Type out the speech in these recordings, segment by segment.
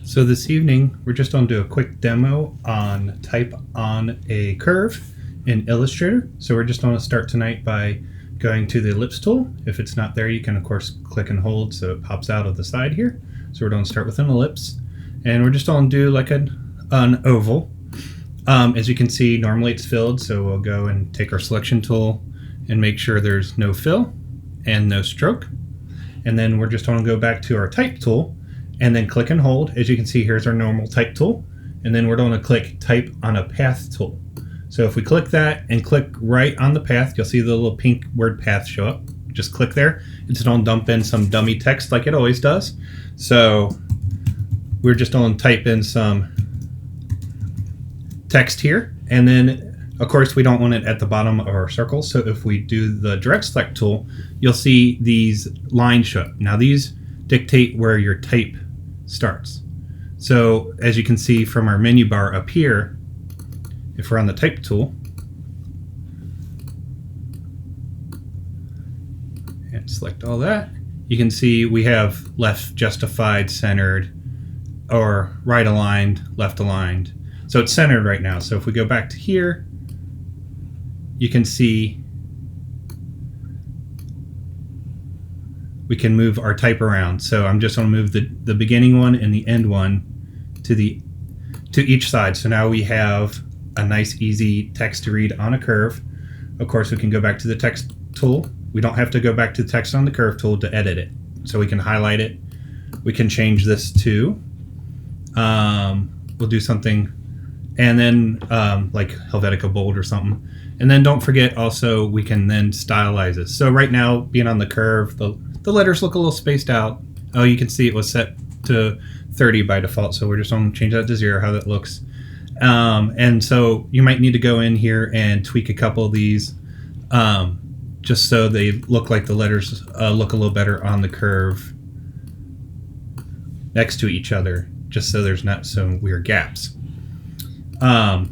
So this evening, we're just going to do a quick demo on type on a curve in Illustrator. So we're just going to start tonight by going to the ellipse tool. If it's not there, you can of course click and hold so it pops out of the side here. So we're going to start with an ellipse, and we're just going to do like an oval. As you can see, normally it's filled, so we'll go and take our selection tool and make sure there's no fill and no stroke. And then we're just going to go back to our type tool and then click and hold. As you can see, here's our normal type tool. And then we're going to click type on a path tool. So if we click that and click right on the path, you'll see the little pink word path show up. Just click there. It's going to dump in some dummy text like it always does. So we're just going to type in some text here. And then of course, we don't want it at the bottom of our circle. So if we do the direct select tool, you'll see these lines show up. Now these dictate where your type starts. So as you can see from our menu bar up here, if we're on the type tool and select all that, you can see we have left justified, centered, or right aligned, left aligned. So it's centered right now. So if we go back to here, you can see we can move our type around. So I'm just going to move the beginning one and the end one to each side. So now we have a nice easy text to read on a curve. Of course, we can go back to the text tool. We don't have to go back to the text on the curve tool to edit it. So we can highlight it. We can change this to, we'll do something, and then like Helvetica bold or something. And then don't forget also we can then stylize this. So right now, being on the curve, the letters look a little spaced out. Oh, you can see it was set to 30 by default. So we're just going to change that to 0, how that looks. And so you might need to go in here and tweak a couple of these just so they look like the letters look a little better on the curve next to each other, just so there's not some weird gaps. So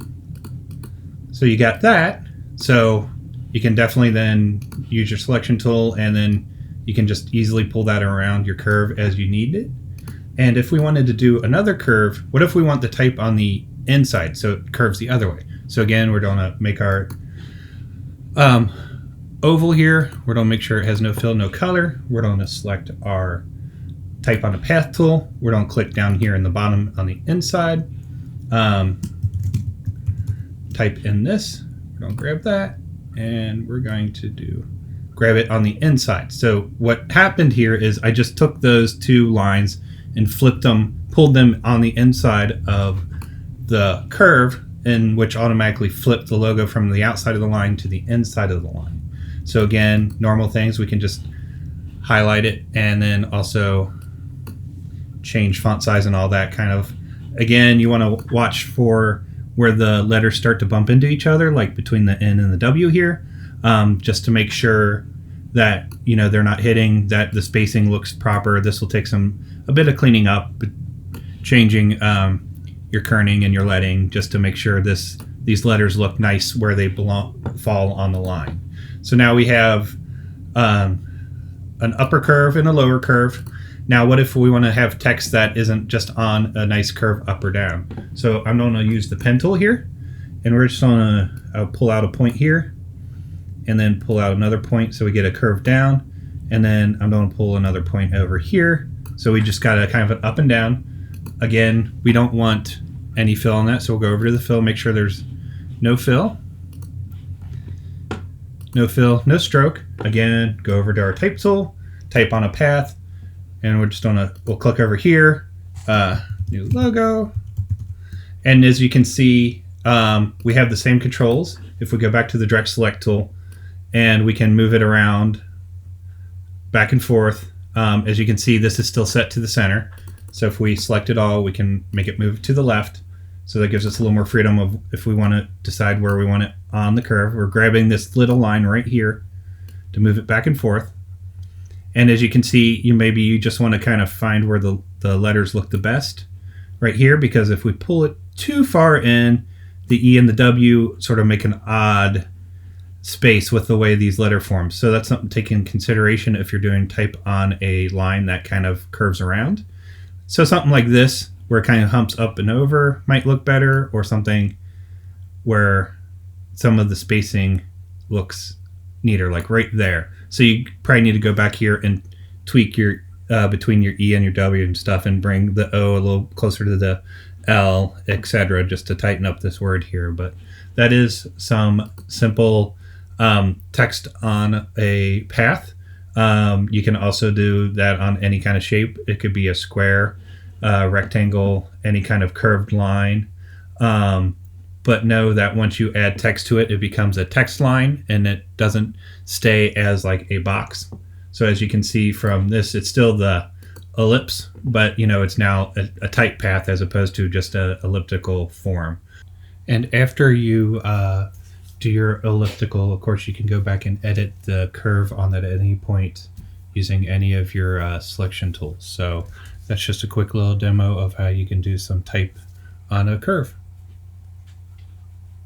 you got that. So you can definitely then use your selection tool, and then you can just easily pull that around your curve as you need it. And if we wanted to do another curve, what if we want the type on the inside so it curves the other way? So again, we're going to make our oval here. We're going to make sure it has no fill, no color. We're going to select our type on a path tool. We're going to click down here in the bottom on the inside. Type in this. We're going to grab that, and we're going to grab it on the inside. So what happened here is I just took those two lines and flipped them, pulled them on the inside of the curve, in which automatically flipped the logo from the outside of the line to the inside of the line. So again, normal things, we can just highlight it and then also change font size and all that kind of. Again, you want to watch for where the letters start to bump into each other, like between the N and the W here, just to make sure that they're not hitting, that the spacing looks proper. This will take a bit of cleaning up, but changing your kerning and your leading just to make sure these letters look nice where they fall on the line. So now we have an upper curve and a lower curve. Now, what if we want to have text that isn't just on a nice curve up or down? So I'm going to use the pen tool here, and we're just going to pull out a point here, and then pull out another point so we get a curve down, and then I'm going to pull another point over here. So we just got a kind of an up and down. Again, we don't want any fill on that, so we'll go over to the fill, make sure there's no fill. No fill, no stroke. Again, go over to our type tool, type on a path, and we're just we'll click over here, new logo. And as you can see, we have the same controls. If we go back to the direct select tool, and we can move it around back and forth. As you can see, this is still set to the center. So if we select it all, we can make it move to the left. So that gives us a little more freedom of if we want to decide where we want it on the curve. We're grabbing this little line right here to move it back and forth. And as you can see, you just want to kind of find where the letters look the best right here, because if we pull it too far in, the E and the W sort of make an odd space with the way these letter forms. So that's something to take in consideration if you're doing type on a line that kind of curves around. So something like this where it kind of humps up and over might look better, or something where some of the spacing looks neater, like right there. So you probably need to go back here and tweak your between your E and your W and stuff, and bring the O a little closer to the L, etc., just to tighten up this word here. But that is some simple text on a path. You can also do that on any kind of shape. It could be a square, rectangle, any kind of curved line. But know that once you add text to it, it becomes a text line, and it doesn't stay as like a box. So as you can see from this, it's still the ellipse, but it's now a tight path as opposed to just a elliptical form. And after you do your elliptical, of course, you can go back and edit the curve on that at any point using any of your selection tools. So that's just a quick little demo of how you can do some type on a curve.